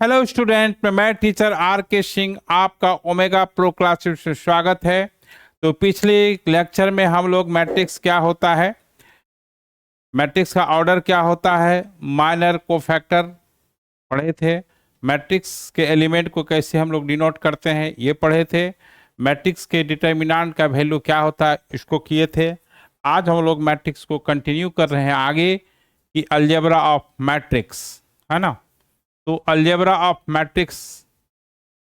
Hello student, मैं teacher are के सिंह आपका ओमेगा प्रो क्लासेस में स्वागत है। तो पिछले लेक्चर में हम लोग मैट्रिक्स क्या होता है, मैट्रिक्स का ऑर्डर क्या होता है, माइनर कोफैक्टर पढ़े थे। मैट्रिक्स के एलिमेंट को कैसे हम लोग डिनोट करते हैं ये पढ़े थे। मैट्रिक्स के डिटर्मिनेंट का वैल्यू क्या होता है इसको किए थे। आज हम लोग मैट्रिक्स को कंटिन्यू कर रहे हैं आगे कि अलजेब्रा ऑफ मैट्रिक्स, है ना। तो अलजेब्रा ऑफ मैट्रिक्स,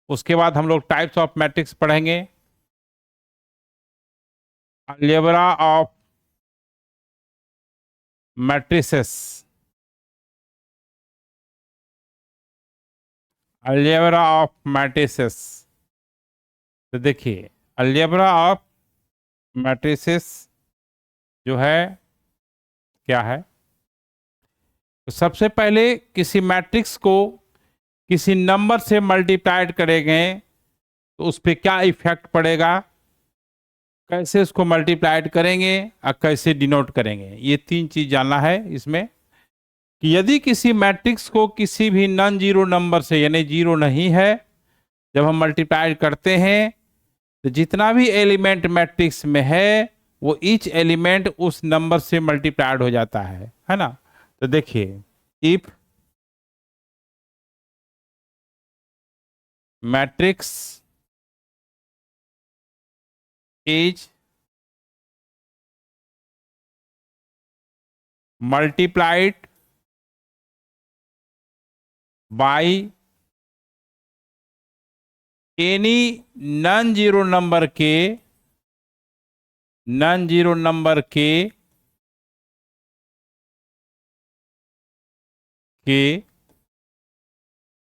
उसके बाद हम लोग टाइप्स ऑफ मैट्रिक्स पढ़ेंगे। Algebra of matrices, algebra of matrices. तो देखिए, अलजेब्रा ऑफ मैट्रिसेस जो है क्या है। तो सबसे पहले किसी मैट्रिक्स को किसी नंबर से मल्टीप्लाइड करेंगे तो उस पर क्या इफेक्ट पड़ेगा, कैसे उसको मल्टीप्लाइड करेंगे और कैसे डिनोट करेंगे, ये तीन चीज जानना है इसमें। कि यदि किसी मैट्रिक्स को किसी भी नॉन जीरो नंबर से, यानी जीरो नहीं है, जब हम मल्टीप्लाई करते हैं तो जितना भी एलिमेंट मैट्रिक्स में है वो ईच एलिमेंट उस नंबर से मल्टीप्लाइड हो जाता है ना। तो देखिए, if matrix is multiplied by any non zero number के, नॉन जीरो नंबर के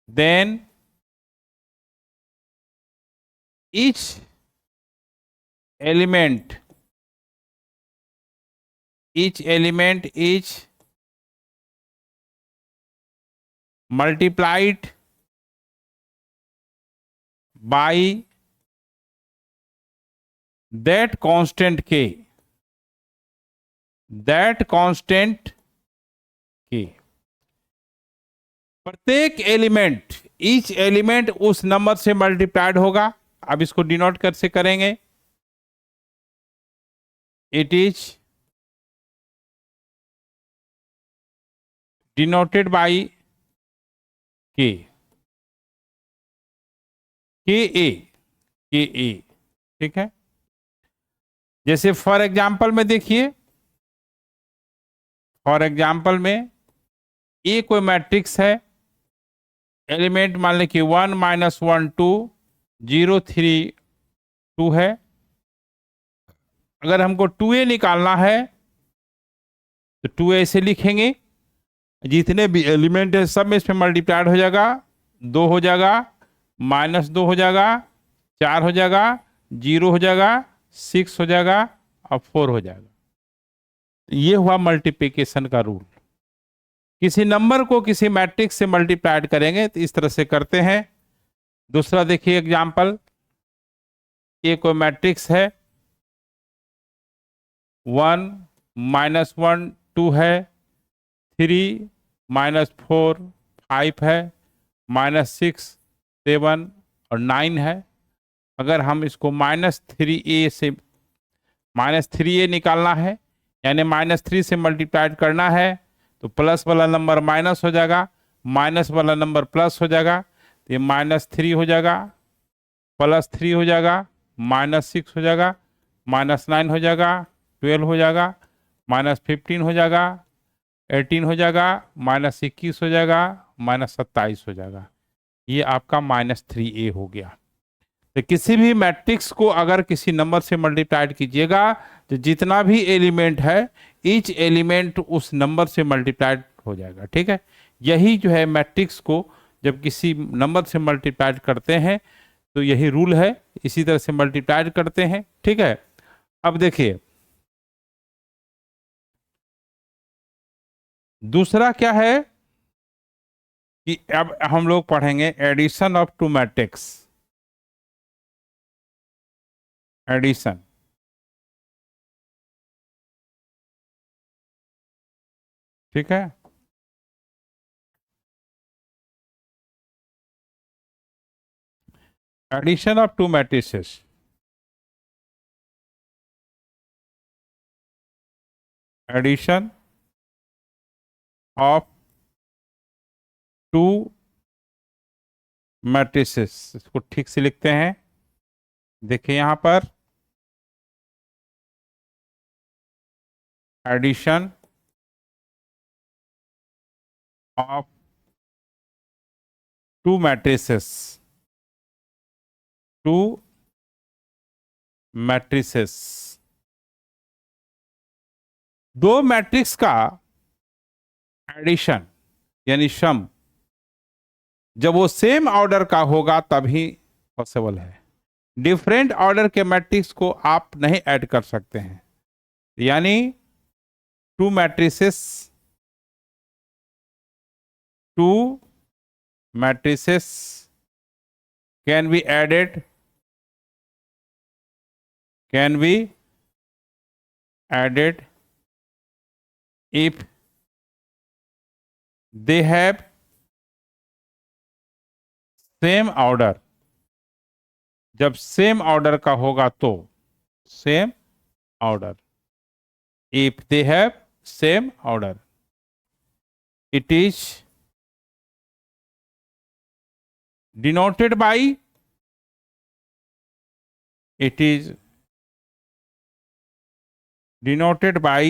then each element is multiplied by that constant k, that constant k। प्रत्येक एलिमेंट, ईच एलिमेंट उस नंबर से मल्टीप्लाइड होगा। अब इसको डिनोट कैसे करेंगे, इट इज डिनोटेड बाई के, के ए, के ए। ठीक है, जैसे फॉर एग्जाम्पल में देखिए, फॉर एग्जाम्पल में ए कोई मैट्रिक्स है, एलिमेंट मान लें कि 1 - 1 - 2 0 3 2 है। अगर हमको 2a निकालना है तो 2a से लिखेंगे, जितने भी एलिमेंट है सब में इसमें मल्टीप्लाइड हो जाएगा, 2 हो जाएगा, -2 हो जाएगा, 4 हो जाएगा, 0 हो जाएगा, 6 हो जाएगा और 4 हो जाएगा। ये हुआ मल्टीप्लिकेशन का रूल। किसी नंबर को किसी मैट्रिक्स से मल्टीप्लाइड करेंगे तो इस तरह से करते हैं। दूसरा देखिए एग्जाम्पल, ये कोई मैट्रिक्स है, 1 - 1 2 है, 3 - 4 5 है, -6 7 और 9 है। अगर हम इसको -3a से, -3a निकालना है यानी -3 से मल्टीप्लाइड करना है तो प्लस वाला नंबर माइनस हो जाएगा, माइनस वाला नंबर प्लस हो जाएगा। तो ये -3 हो जाएगा, +3 हो जाएगा, -6 हो जाएगा, -9 हो जाएगा, 12 हो जाएगा, -15 हो जाएगा, 18 हो जाएगा, -21 हो जाएगा, -27 हो जाएगा। ये आपका -3a हो गया। तो किसी भी मैट्रिक्स को अगर किसी नंबर से मल्टीप्लाइड कीजिएगा तो जितना भी एलिमेंट है ईच एलिमेंट उस नंबर से मल्टीप्लाइड हो जाएगा। ठीक है, यही जो है मैट्रिक्स को जब किसी नंबर से मल्टीप्लाइड करते हैं तो यही रूल है, इसी तरह से मल्टीप्लाइड करते हैं। ठीक है, अब देखिए दूसरा क्या है कि अब हम लोग पढ़ेंगे addition of two matrix, addition. ठीक है, addition of two matrices, addition of two matrices, इसको ठीक से लिखते हैं। देखिए यहां पर addition of two matrices, two matrices, दो मैट्रिक्स का एडिशन यानी सम जब वो सेम ऑर्डर का होगा तभी पॉसिबल है। डिफरेंट ऑर्डर के मैट्रिक्स को आप नहीं ऐड कर सकते हैं, यानी two matrices, two matrices can be added, can be added if they have same order, जब सेम ऑर्डर का होगा तो same order, if they have same order, it is denoted by, it is denoted by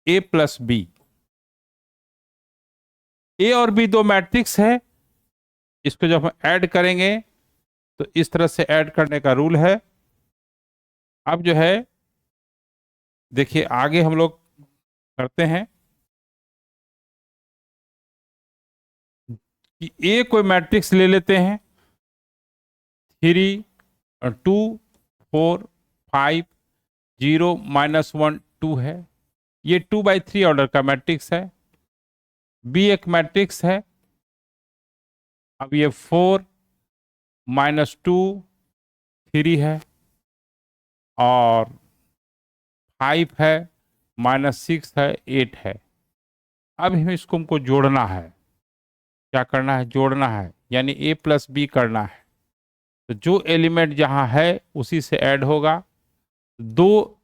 A plus B. A और B दो matrix है, इसको जब हम ऐड करेंगे तो इस तरह से ऐड करने का रूल है। अब जो है देखिए आगे हम लोग करते हैं कि ए कोई मैट्रिक्स ले लेते हैं, 3 2 4 5 0 -1 2 है, ये 2/3 ऑर्डर का मैट्रिक्स है। बी एक मैट्रिक्स है, अब ये 4 -2 3 है और 5 है, -6 है, 8 है। अब हम इसको हमको जोड़ना है, क्या करना है, जोड़ना है, यानी ए प्लस बी करना है। तो जो एलिमेंट जहां है उसी से ऐड होगा, 2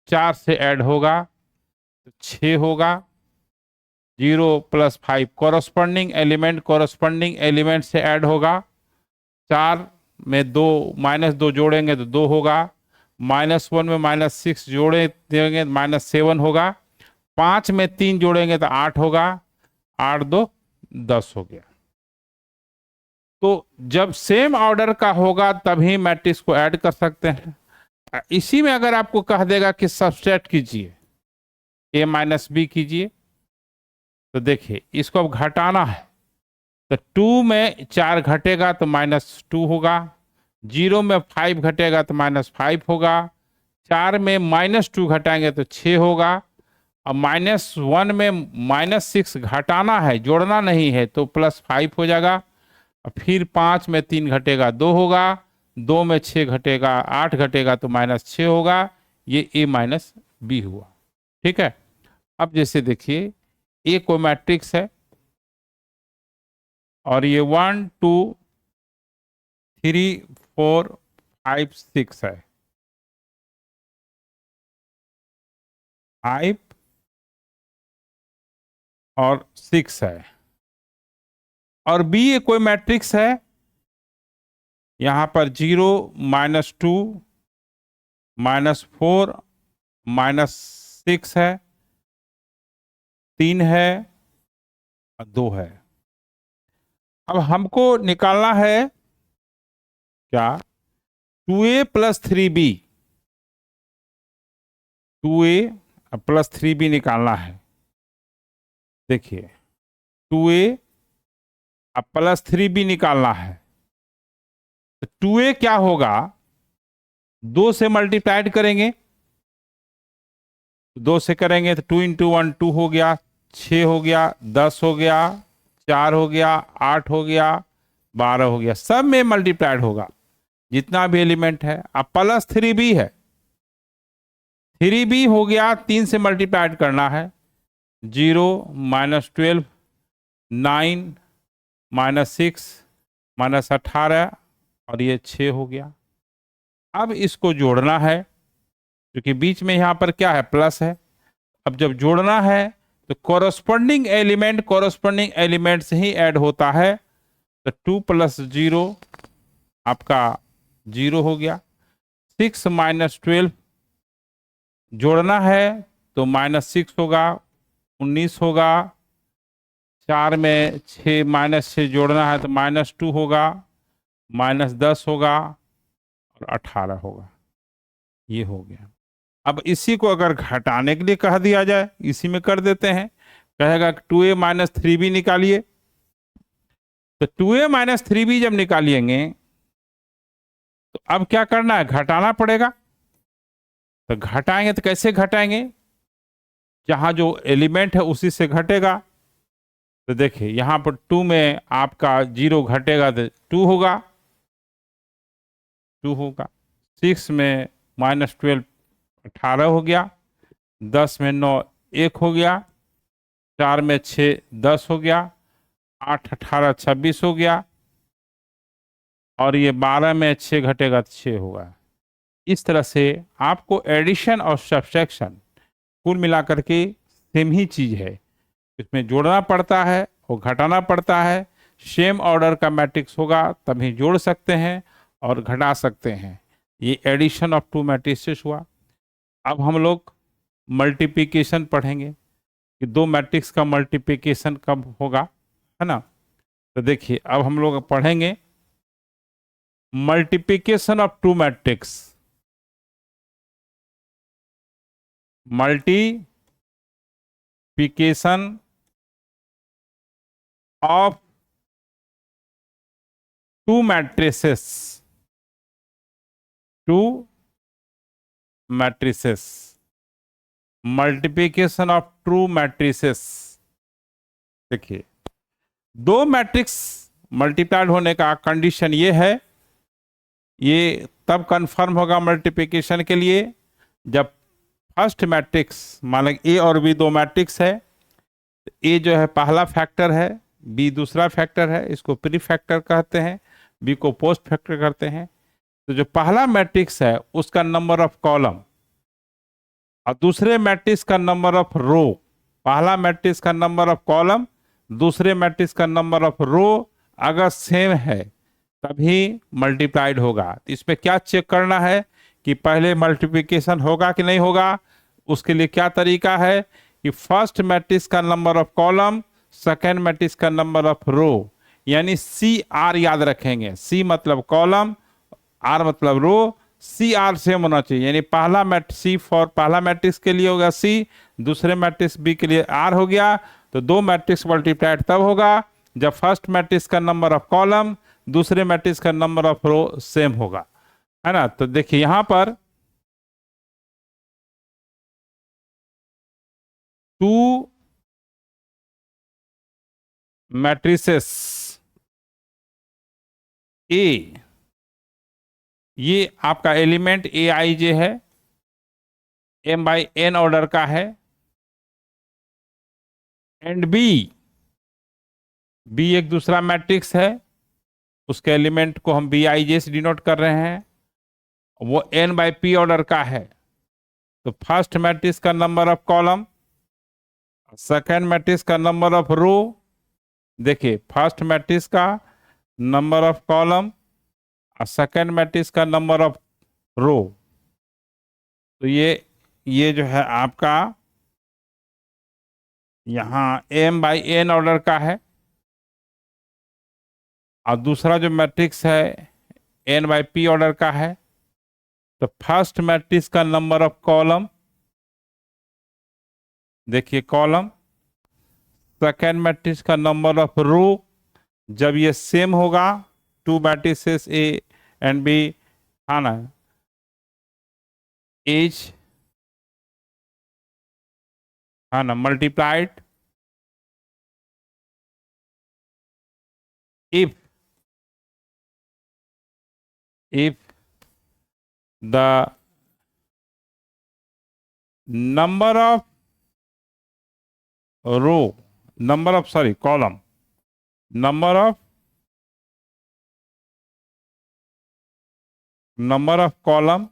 4 से ऐड होगा तो 6 होगा, 0 + 5 कॉरस्पॉन्डिंग एलिमेंट से ऐड होगा। 4 में 2 -2 जोड़ेंगे तो 2 होगा, -1 में -6 जोड़े देंगे -7 होगा, 5 में 3 जोड़ेंगे तो 8 होगा, 8 2 10 हो गया। तो जब सेम ऑर्डर का होगा तभी मैट्रिक्स को ऐड कर सकते हैं। इसी में अगर आपको कह देगा कि सबट्रैक्ट कीजिए, a - b कीजिए, तो देखिए इसको अब घटाना है, तो 2 में 4 घटेगा तो -2 होगा, 0 में 5 घटेगा तो -5 होगा, 4 में -2 घटाएंगे तो 6 होगा, और -1 में -6 घटाना है, जोड़ना नहीं है, तो +5 हो जाएगा। और फिर 5 में 3 घटेगा 2 होगा, 2 में 6 घटेगा 8 घटेगा तो -6 होगा। ये a - b हुआ, ठीक है। अब जैसे देखिए ए कोई मैट्रिक्स है और ये 1 2 3 4 5 6 है, 5 और 6 है, और बी ये कोई मैट्रिक्स है, यहां पर 0 -2 -4 -6 है, 3 है और 2 है। अब हमको निकालना है क्या, 2a + 3b, 2a + 3b निकालना है। देखिए 2a + 3b निकालना है, तो 2a क्या होगा, 2 से मल्टीप्लाइड करेंगे, 2 से करेंगे तो 2 × 1 2 हो गया, 6 हो गया, 10 हो गया, 4 हो गया, 8 हो गया, 12 हो गया, सब में मल्टीप्लाइड होगा जितना भी एलिमेंट है। अब +3b है, 3b हो गया, 3 से मल्टीप्लाइड करना है, 0 -12 9 -6 -18 और ये 6 हो गया। अब इसको जोड़ना है क्योंकि बीच में यहाँ पर क्या है, प्लस है। अब जब जोड़ना है तो कॉरस्पॉन्डिंग एलिमेंट से ही ऐड होता है। तो 2 + 0 आपका 0 हो गया। 6 -12 जोड़ना है तो -6 होगा, 19 होगा। 4 में 6 -6 जोड़ना है तो -2 होगा, -10 होगा और 18 होगा। ये हो गया। अब इसी को अगर घटाने के लिए कह दिया जाए, इसी में कर देते हैं। कहेगा 2a - 3b निकालिए। तो 2a - 3b जब निकालिएंगे तो अब क्या करना है, घटाना पड़ेगा। तो घटाएंगे तो कैसे घटाएंगे, जहां जो एलिमेंट है उसी से घटेगा। तो देखिए यहां पर 2 में आपका 0 घटेगा तो 2 होगा, 2 होगा। 6 में -12 18 हो गया। 10 में 9 1 हो गया। 4 में 6 10 हो गया। 8 18 26 हो गया। और ये 12 में 6 घटेगा तो 6 होगा। इस तरह से आपको एडिशन और सब्ट्रैक्शन कुल मिलाकर के सेम ही चीज है। इसमें जोड़ना पड़ता है और घटाना पड़ता है। सेम ऑर्डर का मैट्रिक्स होगा तभी जोड़ सकते हैं और घटा सकते हैं। ये एडिशन ऑफ टू मैट्रिसेस हुआ। अब हम लोग मल्टीप्लिकेशन पढ़ेंगे कि दो मैट्रिक्स का मल्टीप्लिकेशन कब होगा, है ना। तो देखिए अब हम लोग पढ़ेंगे multiplication of two matrix. Multiplication of two matrices, two matrices, multiplication of two matrices. देखिए दो मैट्रिक्स मल्टीप्लाइड होने का कंडीशन ये है, ये तब कंफर्म होगा मल्टीप्लिकेशन के लिए जब फर्स्ट मैट्रिक्स, मान लो ए और बी दो मैट्रिक्स है। ए जो है पहला फैक्टर है, बी दूसरा फैक्टर है, इसको प्री फैक्टर कहते हैं, बी को पोस्ट फैक्टर करते हैं। तो जो पहला मैट्रिक्स है उसका नंबर ऑफ कॉलम और दूसरे मैट्रिक्स का नंबर ऑफ रो, पहला मैट्रिक्स का नंबर ऑफ कॉलम, दूसरे मैट्रिक्स का नंबर ऑफ रो अगर सेम है तभी मल्टीप्लाइड होगा। तो इस पे क्या चेक करना है कि पहले मल्टीप्लिकेशन होगा कि नहीं होगा। उसके लिए क्या तरीका है कि फर्स्ट मैट्रिक्स का number of column, second matrix का नंबर ऑफ रो, यानी सी आर याद रखेंगे। सी मतलब कॉलम, आर मतलब रो, सी आर सेम होना चाहिए। यानी पहला सी फॉर पहला मैट्रिक्स के लिए होगा सी, दूसरे मैट्रिक्स बी के लिए आर हो गया। तो दो मैट्रिक्स मल्टीप्लाइड तब होगा जब फर्स्ट मैट्रिक्स का नंबर ऑफ कॉलम, दूसरे मैट्रिक्स का नंबर ऑफ रो सेम होगा, है ना। तो देखिए यहां पर टू मैट्रिसेस ए, ये आपका एलिमेंट ए आई जे है, m/n ऑर्डर का है। एंड बी एक दूसरा मैट्रिक्स है, उसके एलिमेंट को हम Bij से डिनोट कर रहे हैं, वो n/p ऑर्डर का है। तो फर्स्ट मैट्रिक्स का number of column, second matrix का नंबर ऑफ रो। देखिए फर्स्ट मैट्रिक्स का नंबर ऑफ कॉलम और सेकेंड मैट्रिक्स का नंबर ऑफ रो। तो ये जो है आपका यहाँ m/n ऑर्डर का है। और दूसरा जो मैट्रिक्स है n/p ऑर्डर का है। तो फर्स्ट मैट्रिक्स का नंबर ऑफ कॉलम, देखिए कॉलम, सेकेंड मैट्रिक्स का नंबर ऑफ रो, जब ये सेम होगा, two matrices A and B, हाँ ना, एज, हाँ ना, multiplied if the number of row, number of, sorry, column, number of column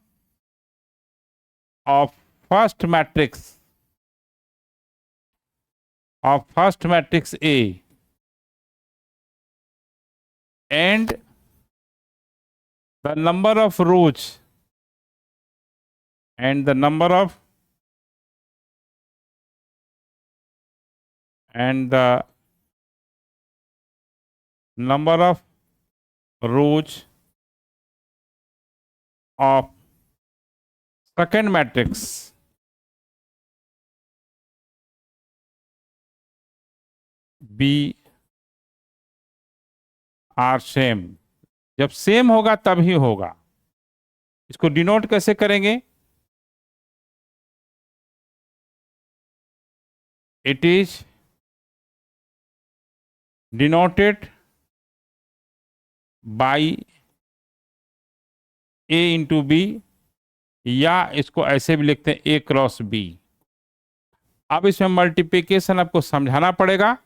of first matrix A and the number of rows and the number of rows of second matrix B are same. जब सेम होगा तभी होगा। इसको denote कैसे करेंगे? It is denoted by A into B, या इसको ऐसे भी लिखते हैं ए क्रॉस बी। अब इसमें मल्टीप्लिकेशन आपको समझाना पड़ेगा,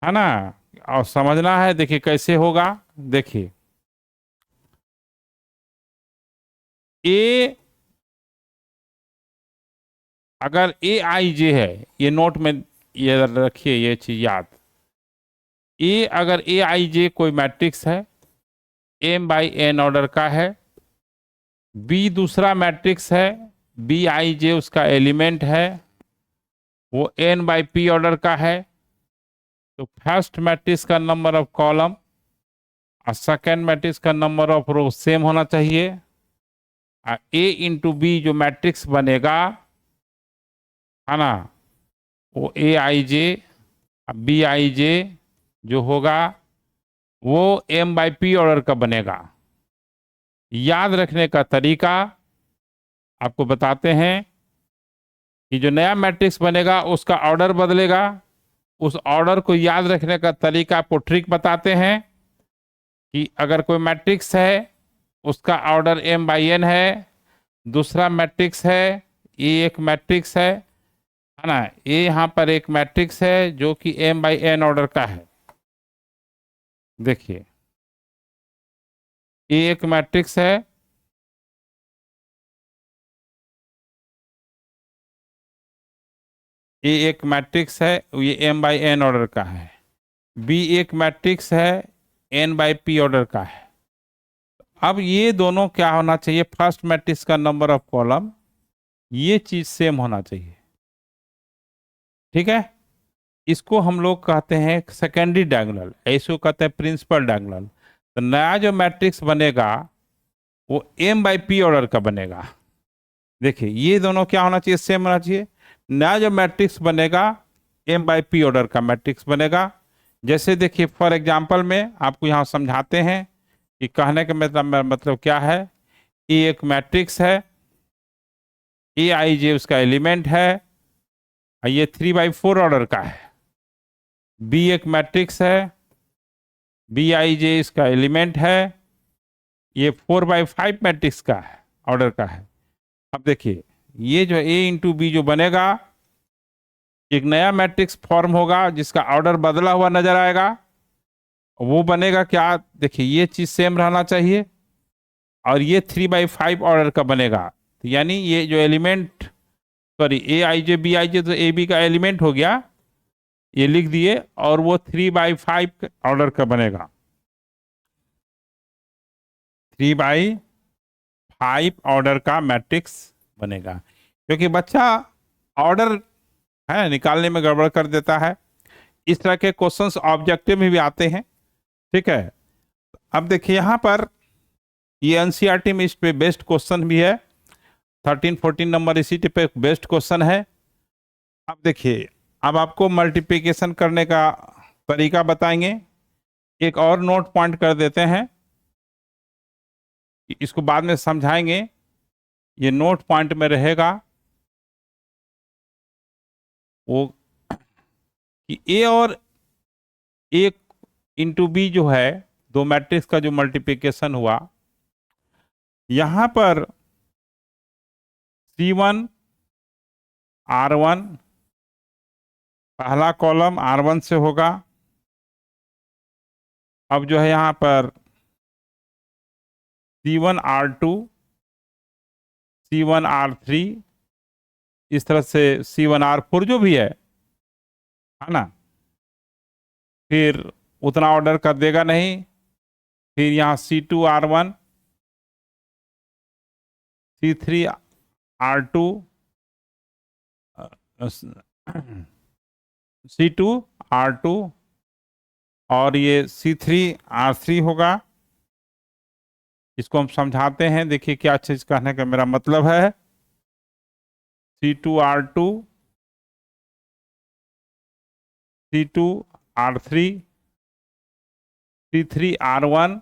है ना, और समझना है। देखिए कैसे होगा, देखिए ए, अगर ए आई जे है, ये नोट में ये रखिए, ये चीज याद। ए अगर ए आई जे कोई मैट्रिक्स है, एम बाई एन ऑर्डर का है, बी दूसरा मैट्रिक्स है, बी आई जे उसका एलिमेंट है, वो एन बाई पी ऑर्डर का है, तो फर्स्ट मैट्रिक्स का नंबर ऑफ कॉलम और सेकेंड मैट्रिक्स का नंबर ऑफ रो सेम होना चाहिए। ए इंटू बी जो मैट्रिक्स बनेगा, है ना, वो ए आई जे बी आई जे जो होगा वो एम बाई पी ऑर्डर का बनेगा। याद रखने का तरीका आपको बताते हैं कि जो नया मैट्रिक्स बनेगा उसका ऑर्डर बदलेगा। उस ऑर्डर को याद रखने का तरीका आपको ट्रिक बताते हैं कि अगर कोई मैट्रिक्स है उसका ऑर्डर एम बाई एन है, दूसरा मैट्रिक्स है, ये एक मैट्रिक्स है ना, ये यहाँ पर एक मैट्रिक्स है जो कि एम बाई एन ऑर्डर का है। देखिए ये एक मैट्रिक्स है, ये एक मैट्रिक्स है, ये एम बाई एन ऑर्डर का है। बी एक मैट्रिक्स है, एन बाई पी ऑर्डर का है। अब ये दोनों क्या होना चाहिए? फर्स्ट मैट्रिक्स का नंबर ऑफ कॉलम, ये चीज सेम होना चाहिए। ठीक है, इसको हम लोग कहते हैं सेकेंडरी डायगोनल, ऐसे कहते हैं प्रिंसिपल डायगोनल। तो नया जो मैट्रिक्स बनेगा वो एम बाई पी ऑर्डर का बनेगा। देखिए ये दोनों क्या होना चाहिए? सेम होना चाहिए। नया जो मैट्रिक्स बनेगा एम बाई पी ऑर्डर का मैट्रिक्स बनेगा। जैसे देखिए फॉर एग्जांपल में आपको यहाँ समझाते हैं कि कहने का मतलब क्या है। ये एक मैट्रिक्स है, ए आई जे उसका एलिमेंट है, ये 3/4 ऑर्डर का है। बी एक मैट्रिक्स है, बी आई जे इसका एलिमेंट है, ये 4/5 मैट्रिक्स का है, ऑर्डर का है। अब देखिए ये जो ए इंटू बी जो बनेगा, एक नया मैट्रिक्स फॉर्म होगा जिसका ऑर्डर बदला हुआ नजर आएगा। वो बनेगा क्या? देखिए ये चीज सेम रहना चाहिए, और ये 3/5 ऑर्डर का बनेगा। तो यानी ये जो element, sorry A I J B I J, तो ए बी का एलिमेंट हो गया, ये लिख दिए, और वो 3/5 ऑर्डर का बनेगा। 3/5 ऑर्डर का मैट्रिक्स बनेगा, क्योंकि बच्चा ऑर्डर है निकालने में गड़बड़ कर देता है। इस तरह के क्वेश्चंस ऑब्जेक्टिव में भी आते हैं। ठीक है, अब देखिए यहाँ पर ये एनसीईआरटी में इस पे बेस्ट क्वेश्चन भी है, 13-14 नंबर इसी पे बेस्ट क्वेश्चन है। अब देखिए अब आपको मल्टीप्लिकेशन करने का तरीका बताएंगे। एक और नोट पॉइंट कर देते हैं, इसको बाद में समझाएंगे, ये नोट पॉइंट में रहेगा वो कि ए और ए इंटू बी जो है, दो मैट्रिक्स का जो मल्टीप्लिकेशन हुआ, यहां पर C1 R1 पहला कॉलम R1 से होगा। अब जो है यहाँ पर C1R2, C1R3, इस तरह से C1R4 जो भी है ना, फिर उतना ऑर्डर कर देगा नहीं। फिर यहाँ C2R1, C3R2, C2R2 और ये C3R3 होगा। इसको हम समझाते हैं, देखिए क्या चीज कहने का मेरा मतलब है। C2R2, C2R3, C3R1,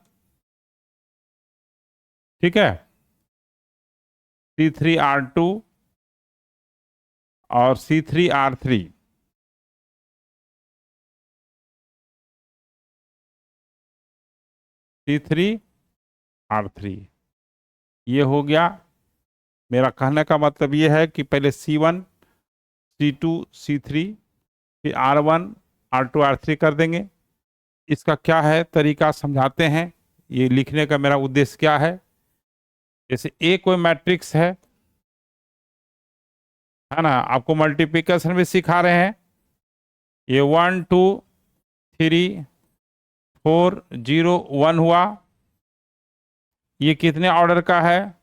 ठीक है, C3R2 और C3R3। C3R3 ये हो गया। मेरा कहने का मतलब ये है कि पहले C1, C2, C3, फिर R1, R2, R3 कर देंगे। इसका क्या है तरीका समझाते हैं। ये लिखने का मेरा उद्देश्य क्या है, जैसे ए कोई मैट्रिक्स है ना, आपको मल्टीप्लिकेशन भी सिखा रहे हैं। ये 1 2 3 4 0 1 हुआ। ये कितने ऑर्डर का है?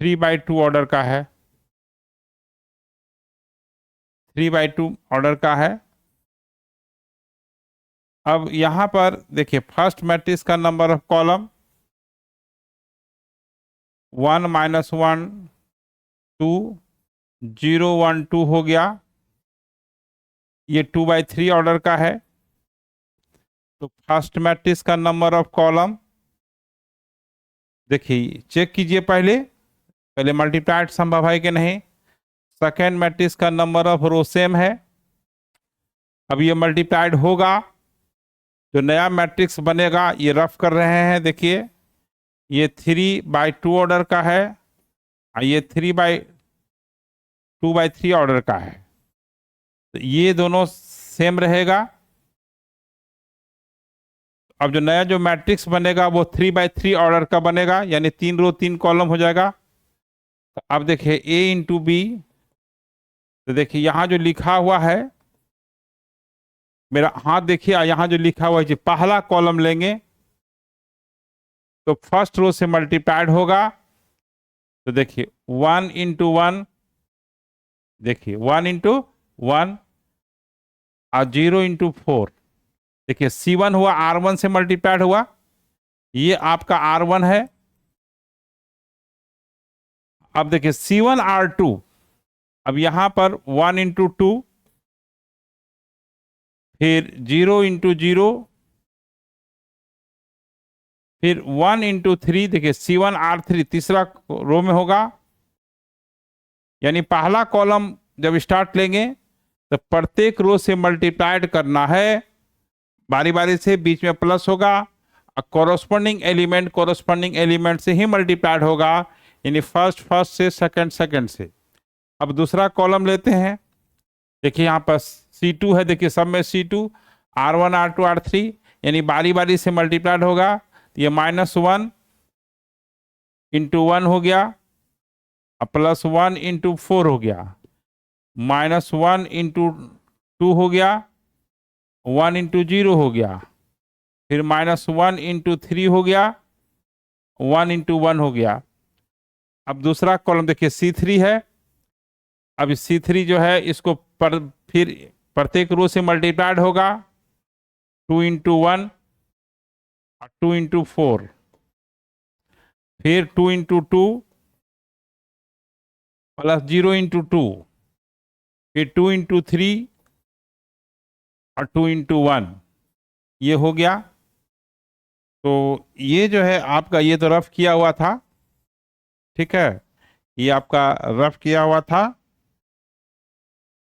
3/2 ऑर्डर का है। 3/2 ऑर्डर का है। अब यहां पर देखिए फर्स्ट मैट्रिक्स का नंबर ऑफ कॉलम 1 -1 2 0 1 2 हो गया। ये 2/3 ऑर्डर का है। तो फर्स्ट मैट्रिक्स का नंबर ऑफ कॉलम देखिए चेक कीजिए, पहले मल्टीप्लाइड संभव है कि नहीं। सेकेंड मैट्रिक्स का नंबर ऑफ रो सेम है। अब ये मल्टीप्लाइड होगा, जो नया मैट्रिक्स बनेगा ये रफ कर रहे हैं। देखिए ये 3/2 ऑर्डर का है और ये 2/3 ऑर्डर का है। तो ये दोनों सेम रहेगा। अब जो नया जो मैट्रिक्स बनेगा वो 3/3 ऑर्डर का बनेगा, यानी 3 रो 3 कॉलम हो जाएगा। तो अब देखिए A इंटू बी, तो देखिए यहाँ जो लिखा हुआ है, मेरा हाथ देखिए यहाँ जो लिखा हुआ है, पहला कॉलम लेंगे तो फर्स्ट रो से मल्टीप्लाइड होगा। तो देखिए 1 इंटू 1, देखिए 1 इंटू 1 और 0 इंटू 4। देखिए C1 हुआ R1 से मल्टीप्लाइड हुआ, ये आपका R1 है। अब देखिए C1R2, अब यहां पर 1 इंटू 2, फिर 0 इंटू 0, फिर 1 इंटू 3। देखिए C1R3 तीसरा रो में होगा, यानी पहला कॉलम जब स्टार्ट लेंगे तो प्रत्येक रो से मल्टीप्लाइड करना है बारी बारी से, बीच में प्लस होगा और कोरोस्पोंडिंग एलिमेंट से ही मल्टीप्लाइड होगा, यानी फर्स्ट से सेकंड से। अब दूसरा कॉलम लेते हैं। देखिए यहाँ पर C2 है, देखिए सब में C2, R1 R2 R3, यानी बारी बारी से मल्टीप्लाइड होगा। तो ये -1 इंटू 1 हो गया और +1 इंटू 4 हो गया, -1 इंटू 2 हो गया, 1 इंटू 0 हो गया, फिर -1 इंटू 3 हो गया, 1 इंटू 1 हो गया। अब दूसरा कॉलम देखिए C3 है। अब C3 जो है इसको फिर प्रत्येक रो से मल्टीप्लाइड होगा, 2 इंटू 1 और 2 इंटू 4, फिर 2 इंटू 2 प्लस 0 इंटू 2, फिर 2 इंटू 3 और 2 इंटू 1, ये हो गया। तो ये जो है आपका, ये तो रफ किया हुआ था, ठीक है, ये आपका रफ किया हुआ था।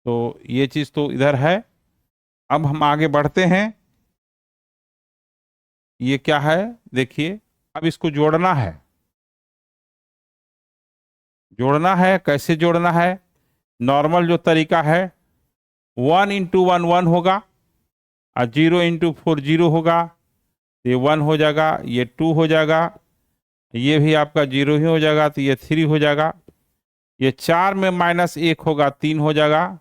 तो ये चीज तो इधर है। अब हम आगे बढ़ते हैं। ये क्या है देखिए, अब इसको जोड़ना है। कैसे जोड़ना है? नॉर्मल जो तरीका है, 1 इंटू 1 1 होगा और 0 इंटू 4 0 होगा, ये 1 हो जाएगा, ये 2 हो जाएगा, ये भी आपका 0 ही हो जाएगा, तो ये 3 हो जाएगा। ये 4 में -1 होगा, 3 हो जाएगा,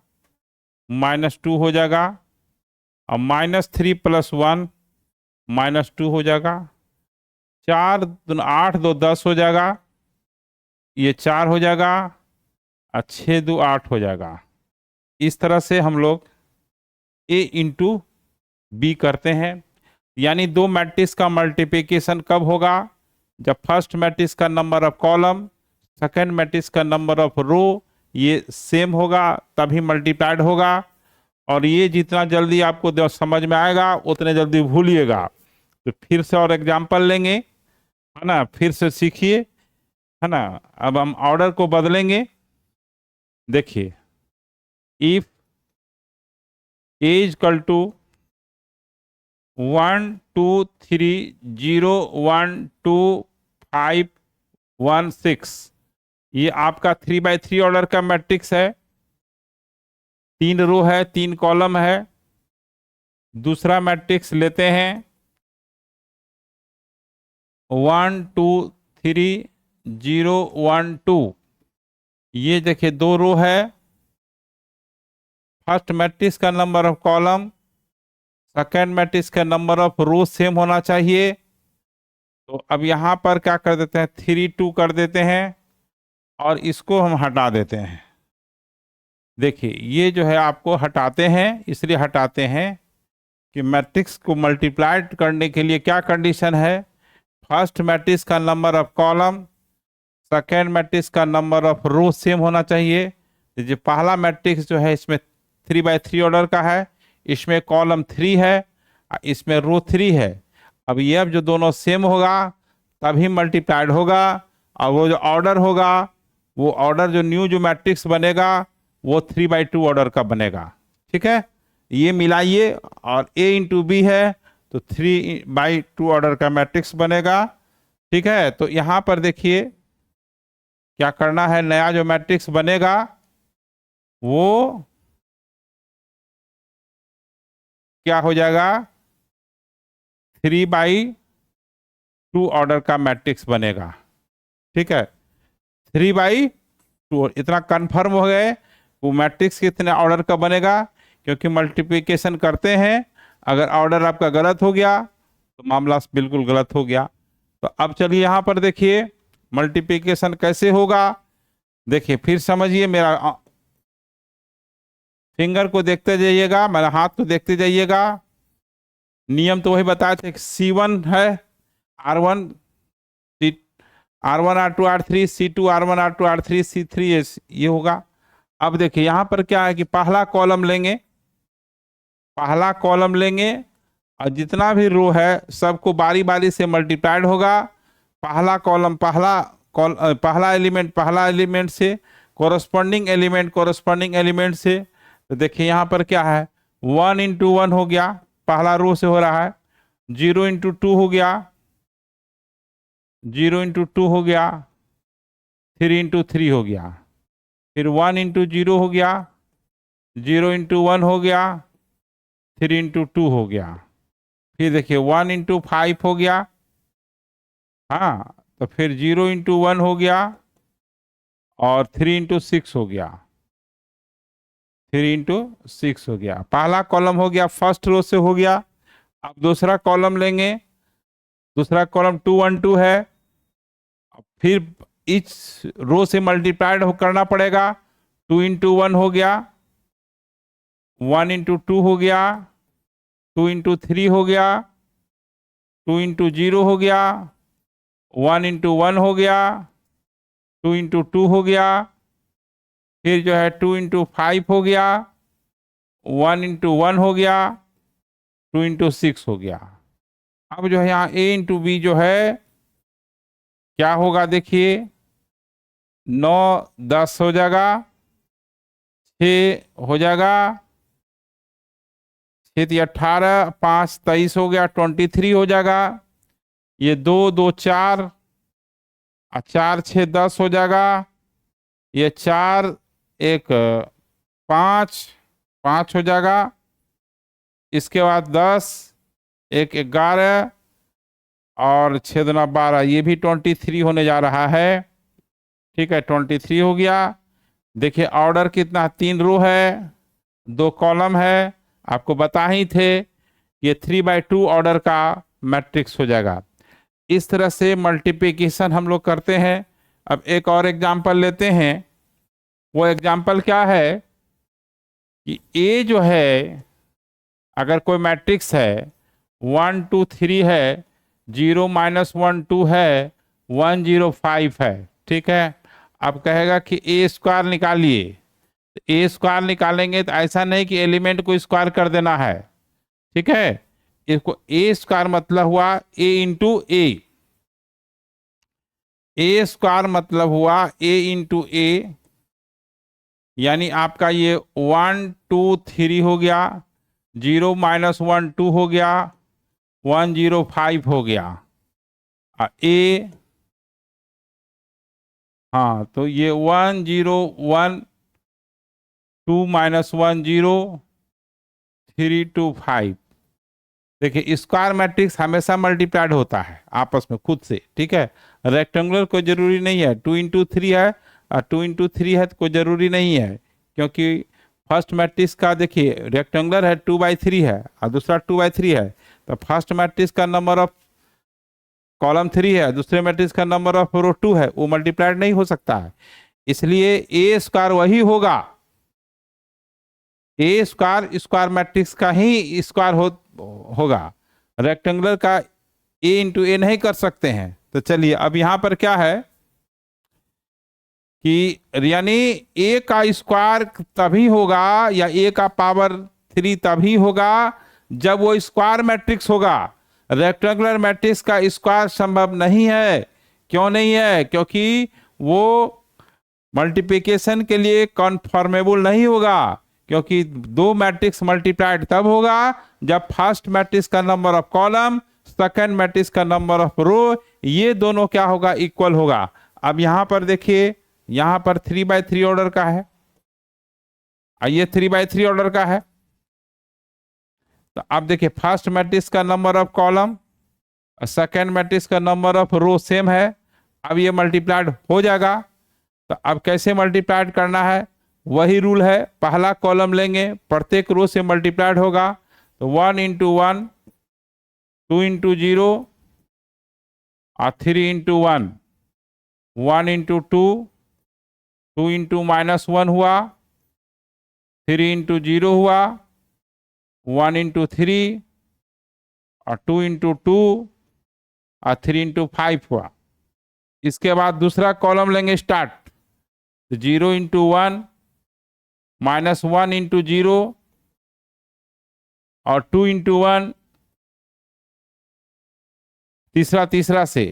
-2 हो जाएगा, और -3 + 1 -2 हो जाएगा। 4 दूनी 8 2 10 हो जाएगा, ये 4 हो जाएगा, और 6 2 8 हो जाएगा। इस तरह से हम लोग A इंटू बी करते हैं। यानी दो मैट्रिक्स का मल्टीप्लिकेशन कब होगा? जब फर्स्ट मैट्रिक्स का number of column, second matrix का नंबर ऑफ रो ये सेम होगा, तभी मल्टीप्लाइड होगा। और ये जितना जल्दी आपको समझ में आएगा उतने जल्दी भूलिएगा। तो फिर से और एग्जाम्पल लेंगे, है ना, फिर से सीखिए, है ना। अब हम ऑर्डर को बदलेंगे। देखिए, इफ ए इक्वल टू 1 2 3 0 1 2 5 1 6, ये आपका 3x3 ऑर्डर का मैट्रिक्स है। 3 रो है, 3 कॉलम है। दूसरा मैट्रिक्स लेते हैं 1 2 3 0 1 2, ये देखिए 2 रो है। फर्स्ट मैट्रिक्स का number of column, second matrix का नंबर ऑफ रो सेम होना चाहिए। तो अब यहाँ पर क्या कर देते हैं, 3 2 कर देते हैं और इसको हम हटा देते हैं। देखिए ये जो है आपको हटाते हैं, इसलिए हटाते हैं कि मैट्रिक्स को मल्टीप्लाइड करने के लिए क्या कंडीशन है, फर्स्ट मैट्रिक्स का number of column, second matrix का नंबर ऑफ रो सेम होना चाहिए। जो पहला मैट्रिक्स जो है इसमें 3x3 ऑर्डर का है, इसमें कॉलम 3 है, इसमें रो 3 है। अब ये जो दोनों सेम होगा तभी मल्टीप्लाइड होगा, और वो जो ऑर्डर होगा, वो ऑर्डर जो न्यू जो मैट्रिक्स बनेगा वो 3x2 ऑर्डर का बनेगा। ठीक है, ये मिलाइए, और A इंटू बी है तो 3x2 ऑर्डर का मैट्रिक्स बनेगा। ठीक है, तो यहाँ पर देखिए क्या करना है, नया जो मैट्रिक्स बनेगा वो क्या हो जाएगा, 3x2 ऑर्डर का मैट्रिक्स बनेगा। ठीक है, 3x2, इतना कंफर्म हो गए वो मैट्रिक्स कितने ऑर्डर का बनेगा, क्योंकि मल्टीप्लिकेशन करते हैं, अगर ऑर्डर आपका गलत हो गया तो मामला बिल्कुल गलत हो गया। तो अब चलिए यहाँ पर देखिए मल्टीप्लिकेशन कैसे होगा। देखिए फिर समझिए, मेरा फिंगर को देखते जाइएगा, मेरा हाथ को देखते जाइएगा। नियम तो वही बताए थे, C1 है R1 R1 R2 R3, C2 R1 R2 R3 C3, ये होगा। अब देखिए यहाँ पर क्या है कि पहला कॉलम लेंगे, पहला कॉलम लेंगे और जितना भी रो है सबको बारी बारी से मल्टीप्लाइड होगा। पहला कॉलम पहला एलिमेंट से, कोरस्पॉन्डिंग एलिमेंट से। तो देखिए यहाँ पर क्या है, 1 इंटू 1 हो गया, पहला रो से हो रहा है। 0 इंटू 2 हो गया, 0 इंटू 2 हो गया, 3 इंटू 3 हो गया, फिर 1 इंटू 0 हो गया, 0 इंटू 1 हो गया, 3 इंटू 2 हो गया, फिर देखिए 1 इंटू 5 हो गया, हाँ, तो फिर 0 इंटू 1 हो गया, और 3 इंटू 6 हो गया, 3 इंटू 6 हो गया। पहला कॉलम हो गया, फर्स्ट रो से हो गया। अब दूसरा कॉलम लेंगे, दूसरा कॉलम 2 1 2 है, फिर इस रो से मल्टीप्लाइड करना पड़ेगा। 2 इंटू 1 हो गया, 1 इंटू 2 हो गया, 2 इंटू 3 हो गया, 2 इंटू 0 हो गया, 1 इंटू 1 हो गया, 2 इंटू 2 हो गया, फिर जो है 2 इंटू 5 हो गया, 1 इंटू 1 हो गया, 2 इंटू 6 हो गया। अब जो है यहाँ A इंटू बी जो है क्या होगा, देखिए 9 10 हो जाएगा, 6 हो जाएगा, 6 18, 5 23 हो गया, 23 हो जाएगा। ये 2 2 4, 4 6 10 हो जाएगा। ये 4 1 5, 5 हो जाएगा, इसके बाद 10, एक 11 और 6 दूना 12, ये भी 23 होने जा रहा है। ठीक है, 23 हो गया। देखिए ऑर्डर कितना, 3 रो है, 2 कॉलम है, आपको बता ही थे ये 3/2 ऑर्डर का मैट्रिक्स हो जाएगा। इस तरह से मल्टीप्लिकेशन हम लोग करते हैं। अब एक और एग्जांपल लेते हैं। वो एग्जांपल क्या है कि ए जो है, अगर कोई मैट्रिक्स है 1 2 3 है, 0 -1 2 है, 1 0 5 है। ठीक है, अब कहेगा कि ए स्क्वायर निकालिए। ए स्क्वायर निकालेंगे तो ऐसा नहीं कि एलिमेंट को स्क्वायर कर देना है। ठीक है, इसको ए स्क्वायर मतलब हुआ ए इंटू ए स्क्वायर मतलब हुआ ए इंटू ए, यानी आपका ये 1 2 3 हो गया, 0 -1 2 हो गया, 1 0 5 हो गया। ए, हाँ तो ये 1 0 1 2 -1 0 3 2 5। देखिए स्क्वायर मैट्रिक्स हमेशा मल्टीप्लाइड होता है आपस में खुद से। ठीक है, रेक्टेंगुलर कोई जरूरी नहीं है, 2 × 3 है और 2 × 3 है तो कोई जरूरी नहीं है, क्योंकि फर्स्ट मैट्रिक्स का देखिए रेक्टेंगुलर है 2/3 है और दूसरा 2/3 है, तो फर्स्ट मैट्रिक्स का नंबर ऑफ कॉलम 3 है, दूसरे मैट्रिक्स का नंबर ऑफ रो 2 है, वो मल्टीप्लाइड नहीं हो सकता है। इसलिए ए स्क्वायर वही होगा, ए स्क्वायर स्क्वायर मैट्रिक्स का ही स्क्वायर होगा, रेक्टेंगुलर का ए इंटू ए नहीं कर सकते हैं। तो चलिए अब यहां पर क्या है कि यानी ए का स्क्वायर तभी होगा या ए का पावर 3 तभी होगा जब वो स्क्वायर मैट्रिक्स होगा। रेक्टेंगुलर मैट्रिक्स का स्क्वायर संभव नहीं है। क्यों नहीं है? क्योंकि वो मल्टीप्लिकेशन के लिए कन्फर्मेबल नहीं होगा, क्योंकि दो मैट्रिक्स मल्टीप्लाइड तब होगा जब फर्स्ट मैट्रिक्स का number of column, second matrix का नंबर ऑफ रो, ये दोनों क्या होगा, इक्वल होगा। अब यहां पर देखिए, यहां पर 3/3 ऑर्डर का है, ये 3/3 ऑर्डर का है। तो अब देखिए फर्स्ट मैट्रिक्स का number of column, second matrix का नंबर ऑफ रो सेम है। अब ये मल्टीप्लाइड हो जाएगा। तो अब कैसे मल्टीप्लाइड करना है, वही रूल है, पहला कॉलम लेंगे, प्रत्येक रो से मल्टीप्लाइड होगा। तो 1 × 1, 2 × 0 और 3 × 1, 1 × 2, 2 × -1 हुआ, 3 × 0 हुआ, 1 × 3 और 2 × 2 और 3 × 5 हुआ। इसके बाद दूसरा कॉलम लेंगे स्टार्ट, तो 0 × 1, -1 × 0 और 2 × 1, तीसरा से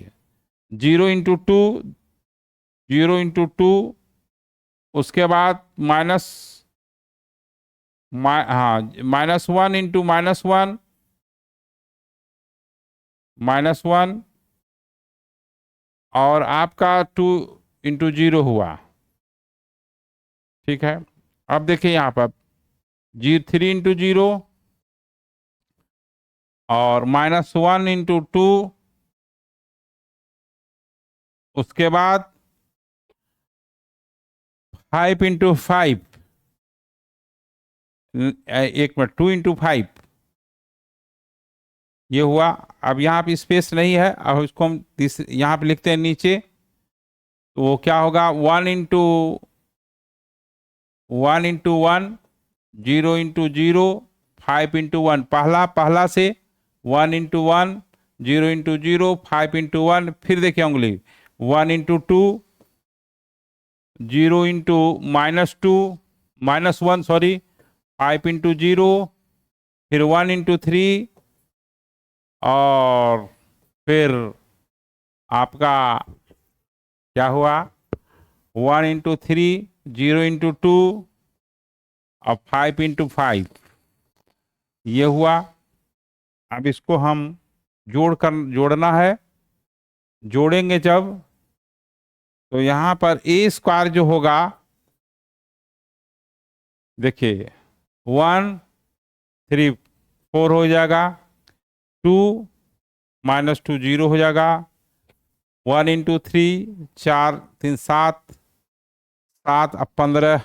0 × 2, 0 × 2, उसके बाद हाँ -1 × -1 और आपका 2 × 0 हुआ। ठीक है, अब देखिए यहाँ पर 3 × 0 और -1 × 2, उसके बाद 5 × 5, एक मिनट, 2 × 5 ये हुआ। अब यहाँ पे स्पेस नहीं है, अब इसको हम यहाँ पे लिखते हैं नीचे, तो वो क्या होगा, 1 × 1 × 1, 0 × 0, 5 × 1, पहला से 1 × 1, 0 × 0, 5 × 1, फिर देखिए उंगली 1 × 2, 0 × -1 सॉरी, 5 × 0, फिर 1 × 3 और फिर आपका क्या हुआ, 1 × 3, 0 × 2 और 5 × 5 ये हुआ। अब इसको हम जोड़ना है। जोड़ेंगे जब, तो यहां पर ए स्क्वायर जो होगा, देखिए 1 3 4 हो जाएगा, 2 -2 0 हो जाएगा, 1 × 3 4 3 7 7 अब 15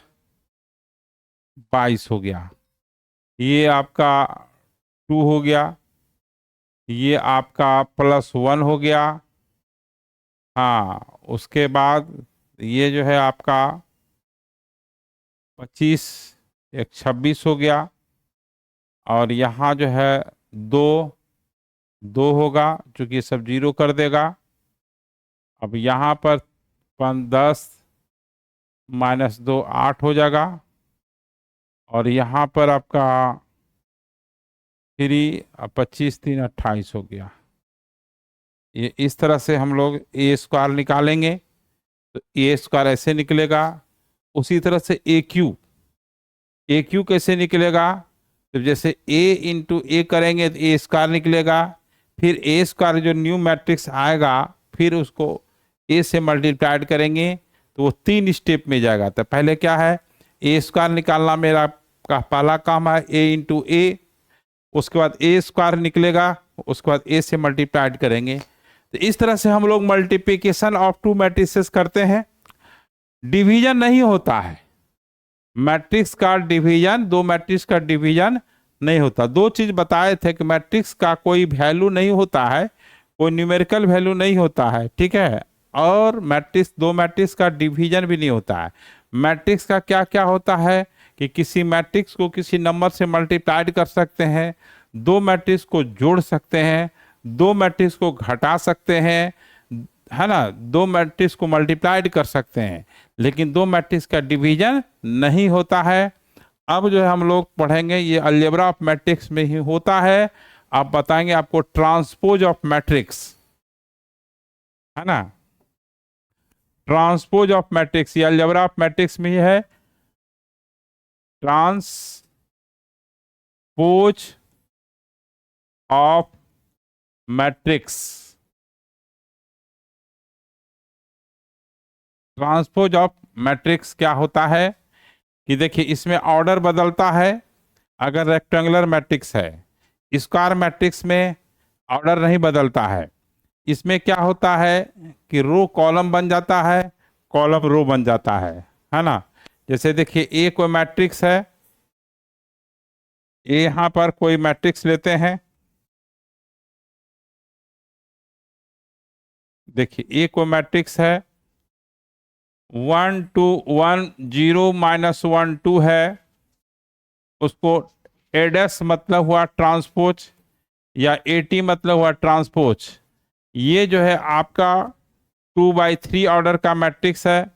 22 हो गया। ये आपका 2 हो गया, ये आपका +1 हो गया। हाँ, उसके बाद ये जो है आपका 25 एक 26 हो गया, और यहाँ जो है 2 2 होगा, चूंकि ये सब 0 कर देगा। अब यहाँ पर 10 -2 8 हो जाएगा, और यहाँ पर आपका 3 25 3 28 हो गया। ये इस तरह से हम लोग A² निकालेंगे, तो A² ऐसे निकलेगा। उसी तरह से AQ कैसे निकलेगा? तो जैसे A × A करेंगे तो A² निकलेगा, फिर A² जो न्यू मैट्रिक्स आएगा फिर उसको A से मल्टीप्लाइड करेंगे तो वो 3 स्टेप में जाएगा। तो पहले क्या है, A² निकालना मेरा का पहला काम है, A × A। उसके बाद A² निकलेगा, उसके बाद A से मल्टीप्लाइड करेंगे। तो इस तरह से हम लोग मल्टीप्लिकेशन ऑफ 2 मैट्रिसेस करते हैं। डिवीजन नहीं होता है, मैट्रिक्स का डिवीजन, 2 मैट्रिक्स का डिवीजन नहीं होता। 2 चीज बताए थे कि मैट्रिक्स का कोई वैल्यू नहीं होता है, कोई न्यूमेरिकल वैल्यू नहीं होता है, ठीक है, और मैट्रिक्स 2 मैट्रिक्स का डिवीजन भी नहीं होता है। मैट्रिक्स का क्या क्या होता है कि किसी मैट्रिक्स को किसी नंबर से मल्टीप्लाइड कर सकते हैं, 2 मैट्रिक्स को जोड़ सकते हैं, 2 मैट्रिक्स को घटा सकते हैं, है ना, 2 मैट्रिक्स को मल्टीप्लाइड कर सकते हैं, लेकिन 2 मैट्रिक्स का डिवीजन नहीं होता है। अब जो है हम लोग पढ़ेंगे ये अलजेब्रा ऑफ मैट्रिक्स में ही होता है। आप बताएंगे आपको ट्रांसपोज ऑफ मैट्रिक्स, है ना, ट्रांसपोज ऑफ मैट्रिक्स ये अलजेब्रा ऑफ मैट्रिक्स में ही है। Transpose of matrix, transpose of matrix क्या होता है कि देखिए इसमें ऑर्डर बदलता है। अगर रेक्टेंगुलर मैट्रिक्स है, स्क्वायर मैट्रिक्स में ऑर्डर नहीं बदलता है। इसमें क्या होता है कि रो कॉलम बन जाता है, कॉलम रो बन जाता है ना। जैसे देखिए ए कोई मैट्रिक्स है, ए यहाँ पर कोई मैट्रिक्स लेते हैं, देखिए ए कोई मैट्रिक्स है, 1 2 1 0 -1 2 है, उसको एडस मतलब हुआ ट्रांसपोज या एटी मतलब हुआ ट्रांसपोज। ये जो है आपका 2/3 ऑर्डर का मैट्रिक्स है,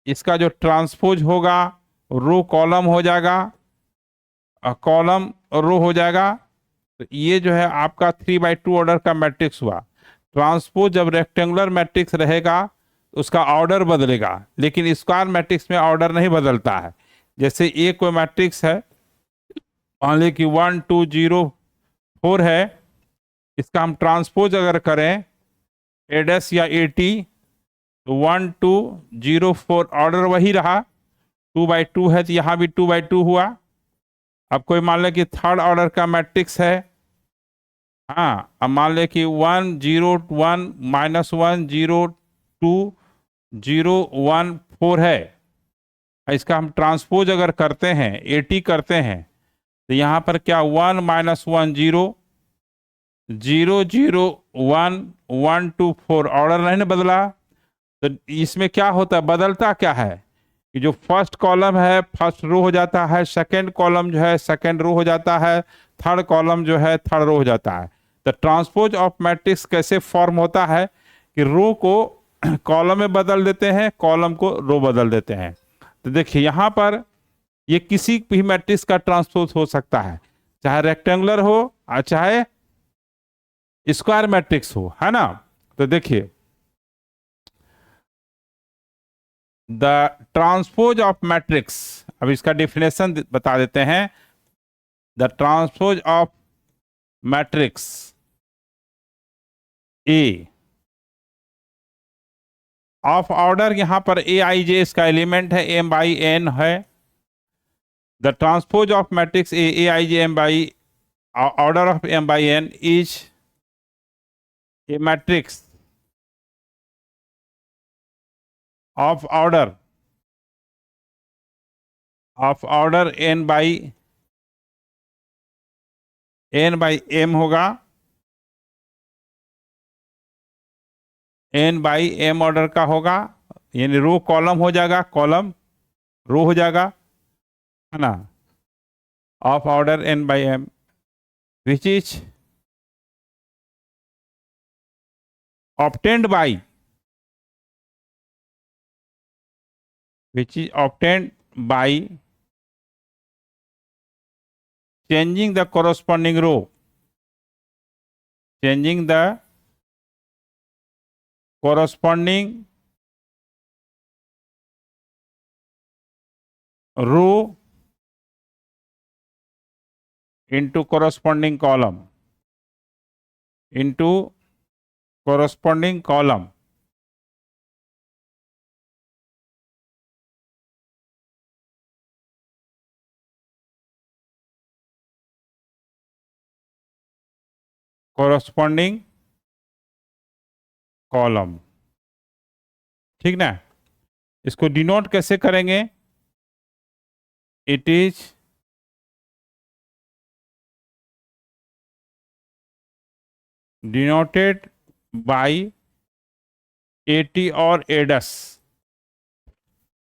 इसका जो ट्रांसपोज होगा रो कॉलम हो जाएगा, कॉलम रो हो जाएगा। तो ये जो है आपका 3/2 ऑर्डर का मैट्रिक्स हुआ। ट्रांसपोज जब रेक्टेंगुलर मैट्रिक्स रहेगा उसका ऑर्डर बदलेगा, लेकिन स्क्वायर मैट्रिक्स में ऑर्डर नहीं बदलता है। जैसे ए कोई मैट्रिक्स है, मान लीजिए कि 1 2 0 4 है, इसका हम ट्रांसपोज अगर करें एडस या एटी तो 1 2 0 4 ऑर्डर वही रहा, 2/2 है तो यहाँ भी 2/2 हुआ। अब कोई मान ले कि थर्ड ऑर्डर का मैट्रिक्स है, हाँ, अब मान ले कि 1 0 1 -1 0 2 0 1 4 है, इसका हम ट्रांसपोज अगर करते हैं 80 करते हैं तो यहाँ पर क्या 1 -1 0 0 0 1 1 2 4 ऑर्डर नहीं ना बदला। तो इसमें क्या होता है, बदलता क्या है कि जो फर्स्ट कॉलम है फर्स्ट रो हो जाता है, सेकंड कॉलम जो है सेकंड रो हो जाता है, थर्ड कॉलम जो है थर्ड रो हो जाता है। तो ट्रांसपोज ऑफ मैट्रिक्स कैसे फॉर्म होता है कि रो को कॉलम में बदल देते हैं, कॉलम को रो बदल देते हैं। तो देखिए यहाँ पर ये किसी भी मैट्रिक्स का ट्रांसपोज हो सकता है, चाहे रेक्टेंगुलर हो और चाहे स्क्वायर मैट्रिक्स हो, है ना। तो देखिए द ट्रांसपोज ऑफ मैट्रिक्स, अब इसका डिफिनेशन बता देते हैं। The transpose of matrix A of order, यहां पर ए आई जे इसका एलिमेंट है, M/N है, the transpose of matrix A I J M by order of m by n is a matrix of order n by m होगा, n by m order का होगा, यानी row column हो जाएगा, column row हो जाएगा, है ना, of order n by m which is obtained by changing the corresponding row, changing the corresponding row into corresponding column, into corresponding column. corresponding column, ठीक ना। इसको डिनोट कैसे करेंगे? It is denoted by eighty और AIDS,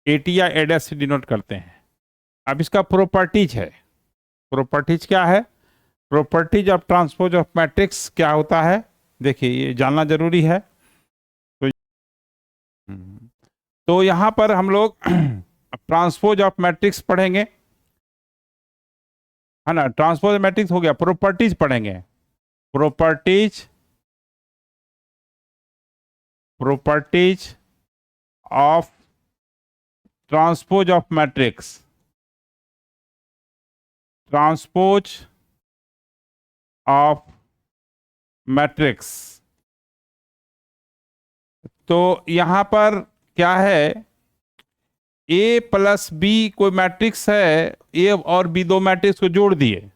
eighty या AIDS से denote करते हैं। अब इसका प्रॉपर्टीज है, प्रॉपर्टीज क्या है? Properties of transpose of matrix क्या होता है, देखिए ये जानना जरूरी है। तो यहां पर हम लोग ट्रांसपोज ऑफ मैट्रिक्स पढ़ेंगे, है ना। ट्रांसपोज मैट्रिक्स हो गया, प्रॉपर्टीज पढ़ेंगे। Properties of transpose of matrix, transpose of matrix. तो यहां पर क्या है, ए प्लस बी कोई मैट्रिक्स है, ए और बी दो मैट्रिक्स को जोड़ दिए,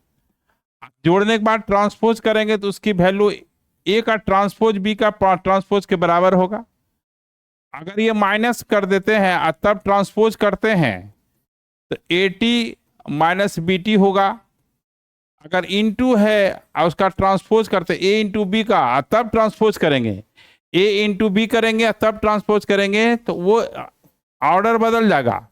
जोड़ने के बाद ट्रांसपोज करेंगे तो उसकी वैल्यू ए का ट्रांसपोज बी का ट्रांसपोज के बराबर होगा। अगर ये माइनस कर देते हैं और तब ट्रांसपोज करते हैं तो A T minus B T होगा। अगर इनटू है और उसका ट्रांसपोज करते ए इंटू बी का तब ट्रांसपोज करेंगे, ए इंटू बी करेंगे तब ट्रांसपोज करेंगे, तो वो ऑर्डर बदल जाएगा,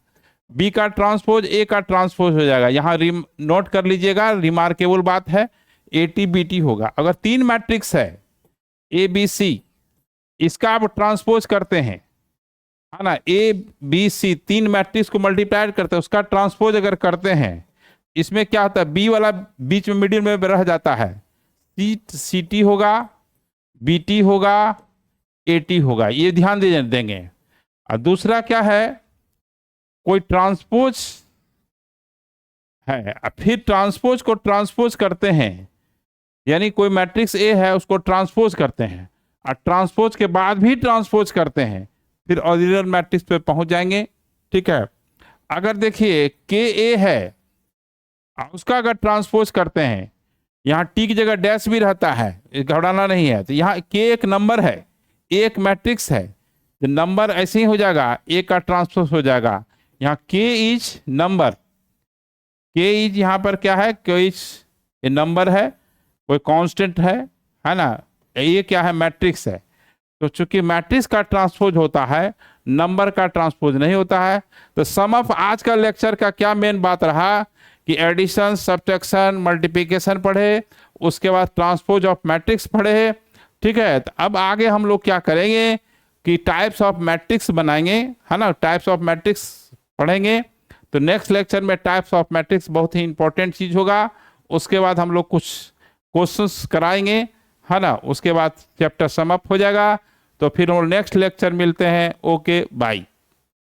बी का ट्रांसपोज ए का ट्रांसपोज हो जाएगा। यहाँ नोट कर लीजिएगा, रिमार्केबल बात है, ए टी बी टी होगा। अगर तीन मैट्रिक्स है ए बी सी, इसका आप ट्रांसपोज करते हैं, है ना, ए बी सी तीन मैट्रिक्स को मल्टीप्लाई करते हैं, उसका ट्रांसपोज अगर करते हैं, इसमें क्या होता है, बी वाला बीच में मिडिल में रह जाता है, सी टी होगा, बी टी होगा, ए टी होगा, ये ध्यान दे देंगे। और दूसरा क्या है, कोई ट्रांसपोज है, फिर ट्रांसपोज को ट्रांसपोज करते हैं, यानी कोई मैट्रिक्स ए है उसको ट्रांसपोज करते हैं और ट्रांसपोज के बाद भी ट्रांसपोज करते हैं, फिर ओरिजिनल मैट्रिक्स पे पहुंच जाएंगे, ठीक है। अगर देखिए के ए है, उसका अगर ट्रांसपोज करते हैं, यहाँ टी की जगह डैश भी रहता है, घबराना नहीं है। तो यहाँ के एक नंबर है, एक मैट्रिक्स है, तो नंबर ऐसे ही हो जाएगा, ए का ट्रांसपोज हो जाएगा। यहाँ के इज नंबर, के इज यहाँ पर क्या है, के इज ए नंबर है, कोई कांस्टेंट है ना, ये क्या है, मैट्रिक्स है। तो चूंकि मैट्रिक्स का ट्रांसपोज होता है, नंबर का ट्रांसपोज नहीं होता है। तो सम ऑफ आज का लेक्चर का क्या मेन बात रहा कि एडिशन, सब्ट्रैक्शन, मल्टीप्लिकेशन पढ़े, उसके बाद ट्रांसपोज ऑफ मैट्रिक्स पढ़े, ठीक है। तो अब आगे हम लोग क्या करेंगे कि टाइप्स ऑफ मैट्रिक्स बनाएंगे, है ना, टाइप्स ऑफ मैट्रिक्स पढ़ेंगे। तो नेक्स्ट लेक्चर में टाइप्स ऑफ मैट्रिक्स बहुत ही इंपॉर्टेंट चीज होगा। उसके बाद हम लोग कुछ क्वेश्चंस कराएंगे, है ना, उसके बाद चैप्टर समअप हो जाएगा। तो फिर नेक्स्ट लेक्चर मिलते हैं। Okay, bye.